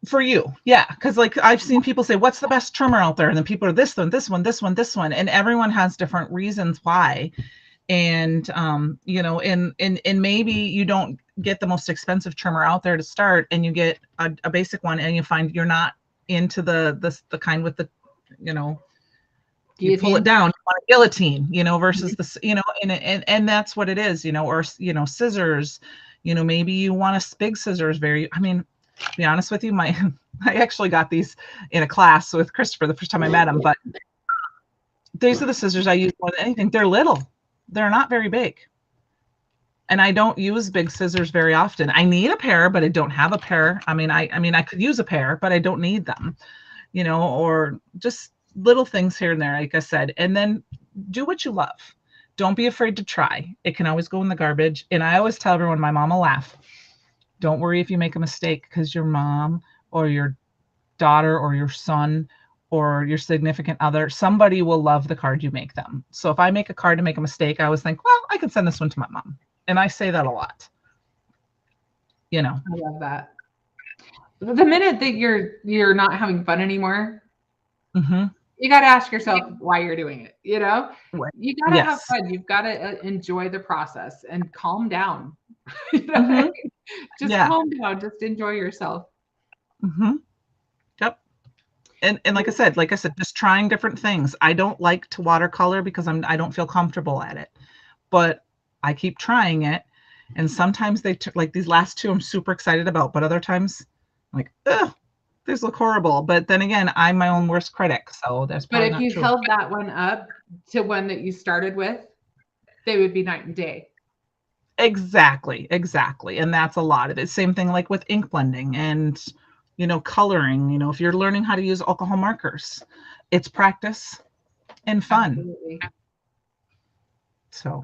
For you. Yeah. Cause like I've seen people say, what's the best trimmer out there? And then people are this one, this one, this one, this one. And everyone has different reasons why. And, and maybe you don't get the most expensive trimmer out there to start, and you get a basic one, and you find you're not into the kind with the, you pull it down, you want a guillotine, versus the, and that's what it is, or, scissors, maybe you want a big scissors, to be honest with you, I actually got these in a class with Christopher the first time I met him, but these are the scissors I use more than anything. They're little. They're not very big. And I don't use big scissors very often. I need a pair, but I don't have a pair. I could use a pair, but I don't need them, or just little things here and there, like I said. And then do what you love. Don't be afraid to try. It can always go in the garbage. And I always tell everyone, my mom will laugh. Don't worry if you make a mistake, because your mom or your daughter or your son or your significant other, somebody will love the card you make them. So if I make a card to make a mistake, I always think, well, I can send this one to my mom. And I say that a lot. I love that. The minute that you're not having fun anymore, you got to ask yourself why you're doing it. You got to have fun. You've got to enjoy the process and calm down. Just calm down. Just enjoy yourself. Yep. And like I said, just trying different things. I don't like to watercolor because I don't feel comfortable at it, but I keep trying it. And sometimes like these last 2 I'm super excited about, but other times I'm like, ugh, these look horrible. But then again, I'm my own worst critic. So that's probably not true. But if you held that one up to one that you started with, they would be night and day. Exactly. And that's a lot of it. Same thing like with ink blending and, you know, coloring, you know, if you're learning how to use alcohol markers, it's practice and fun. Absolutely. So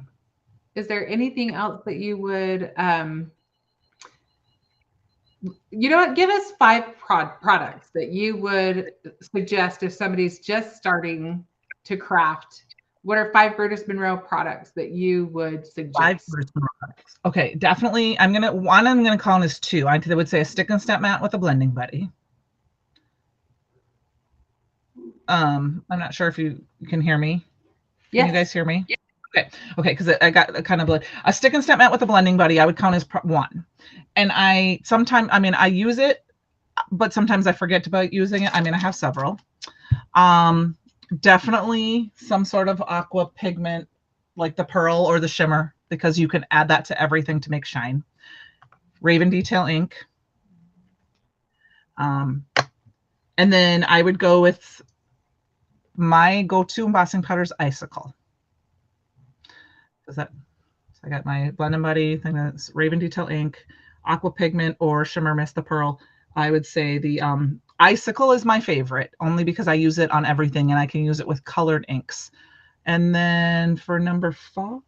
Is there anything else that you would, you know what, give us 5 products that you would suggest if somebody's just starting to craft. What are 5 Brutus Monroe products that you would 5 suggest? Brutus Monroe products. Okay, definitely. I'm gonna call this 2. I would say a stick and stamp mat with a blending buddy. I'm not sure if you can hear me. Yes. Can you guys hear me? Yeah. Okay, because I got a kind of a stick and stamp mat with a blending buddy. I would count as 1. And I use it, but sometimes I forget about using it. I mean, I have several. Definitely some sort of aqua pigment, like the pearl or the shimmer, because you can add that to everything to make shine. Raven Detail ink. And then I would go with my go-to embossing powders, Icicle. So I got my blending buddy thing, that's Raven Detail ink, aqua pigment, or shimmer mist, the pearl. I would say the Icicle is my favorite, only because I use it on everything and I can use it with colored inks. And then for number 5,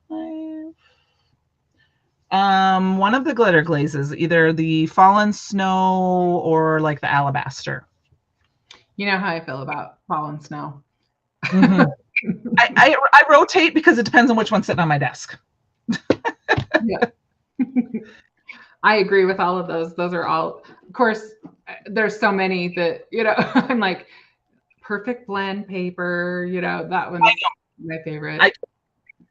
one of the glitter glazes, either the Fallen Snow or like the Alabaster. You know how I feel about Fallen Snow. Mm-hmm. I rotate because it depends on which one's sitting on my desk. Yeah. I agree with all of those. Those are all, of course, there's so many that, you know, I'm like, Perfect Blend paper, you know, that one's my favorite.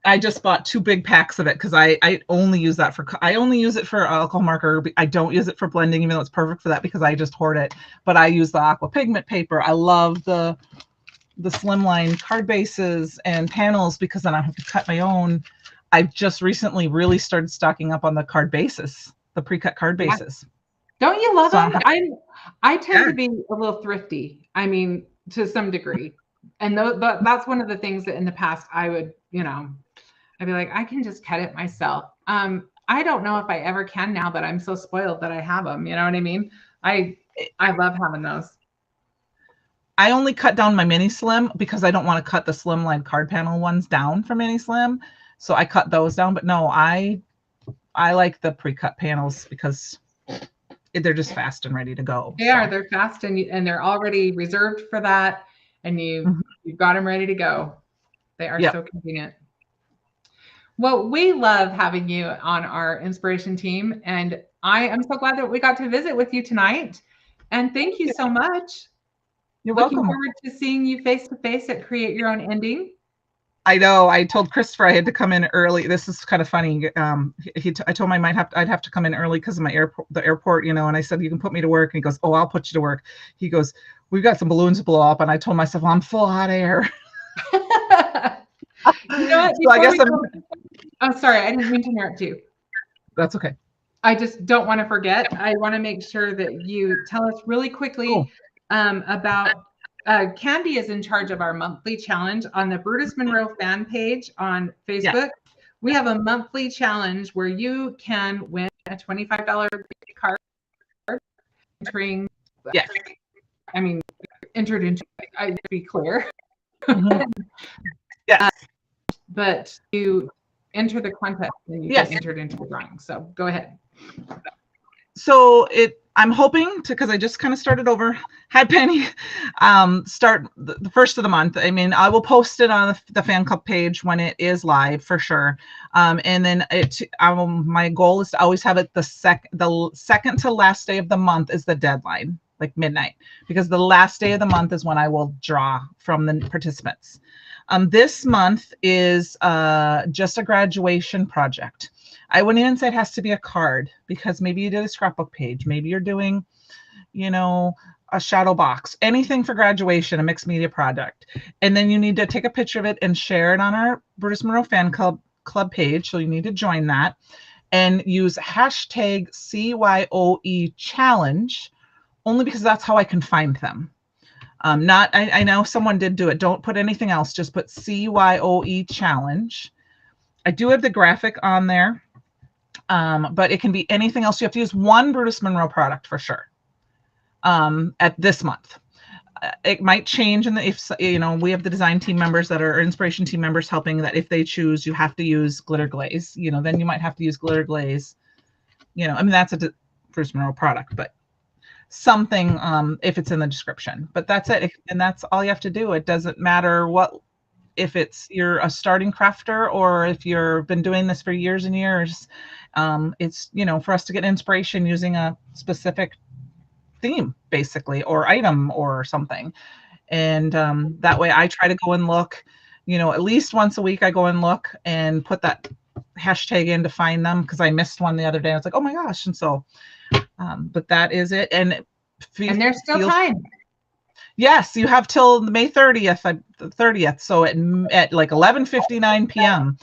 I just bought 2 big packs of it because I only use that I only use it for alcohol marker. I don't use it for blending, even though it's perfect for that because I just hoard it. But I use the aqua pigment paper. I love the slimline card bases and panels because then I have to cut my own. I've just recently really started stocking up on the card bases, the pre-cut card bases. Don't you love So them? I tend to be a little thrifty. I mean, to some degree. And that's one of the things that in the past I would, you know, I'd be like, I can just cut it myself. I don't know if I ever can now that I'm so spoiled that I have them. You know what I mean? I love having those. I only cut down my mini slim because I don't want to cut the slimline card panel ones down for mini slim. So I cut those down. But no, I like the pre-cut panels because they're just fast and ready to go. They are. They're fast and they're already reserved for that. And you've got them ready to go. They are so convenient. Well, we love having you on our inspiration team. And I am so glad that we got to visit with you tonight. And thank you so much. You're Looking welcome. forward to seeing you face to face at Create Your Own Ending. I know. I told Christopher I had to come in early. This is kind of funny. I told him I'd have to come in early because of the airport, you know. And I said, you can put me to work. And he goes, oh, I'll put you to work. He goes, we've got some balloons to blow up. And I told myself, well, I'm full hot air. You know what? So I guess oh, sorry, I didn't mean to interrupt you. That's okay. I just don't want to forget. I want to make sure that you tell us really quickly about Candi is in charge of our monthly challenge on the Brutus Monroe fan page on Facebook. Yeah. We have a monthly challenge where you can win a $25 card. Entering, yes. I mean, entered into. To be clear. Yes. But you enter the contest and you get entered into the drawing. So go ahead. So I'm hoping to, because I just kind of started over, had Penny start the first of the month. I mean, I will post it on the fan club page when it is live for sure. And then my goal is to always have it the second to last day of the month is the deadline, like midnight, because the last day of the month is when I will draw from the participants. This month is just a graduation project. I wouldn't even say it has to be a card because maybe you did a scrapbook page. Maybe you're doing, you know, a shadow box, anything for graduation, a mixed media project. And then you need to take a picture of it and share it on our Brutus Monroe fan club page. So you need to join that and use hashtag CYOE challenge only because that's how I can find them. I know someone did do it. Don't put anything else. Just put CYOE challenge. I do have the graphic on there, but it can be anything else. You have to use one Brutus Monroe product for sure. at this month. It might change, and if you know, we have the design team members that are inspiration team members helping, that if they choose you have to use glitter glaze, you know, then you might have to use glitter glaze. You know, I mean, that's a first mineral product, but something if it's in the description. But that's it, and that's all you have to do. It doesn't matter what, if it's you're a starting crafter or if you've been doing this for years and years. It's, you know, for us to get inspiration using a specific theme basically, or item or something. And that way I try to go and look, you know, at least once a week. I go and look and put that hashtag in to find them, because I missed one the other day. I was like, oh my gosh. And so but that is it. And there's still time. Yes, you have till May 30th, the 30th. So at like 11:59 p.m.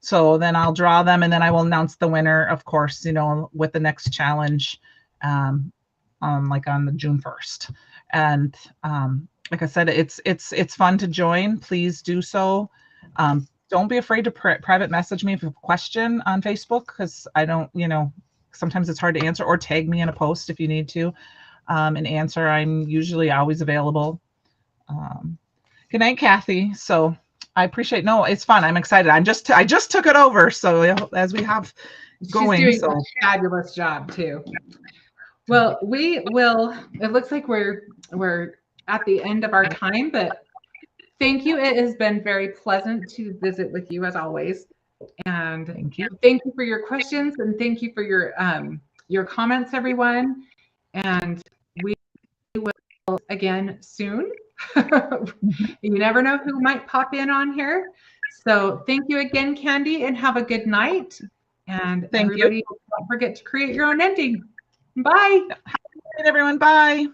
So then I'll draw them, and then I will announce the winner, of course, you know, with the next challenge, like on the June 1st. And like I said, it's fun to join. Please do so. Don't be afraid to private message me if you have a question on Facebook, because I don't, you know, sometimes it's hard to answer, or tag me in a post if you need to. And answer. I'm usually always available. Good night, Kathy. So I appreciate. No, it's fun. I'm excited. I just took it over. So as we have going, she's doing a fabulous job too. Well, we will. It looks like we're at the end of our time, but thank you. It has been very pleasant to visit with you as always. And thank you for your questions, and thank you for your comments, everyone. And we will again soon. You never know who might pop in on here. So thank you again, Candi, and have a good night. And thank everybody, don't forget to create your own ending. Bye. Have a good night, everyone. Bye.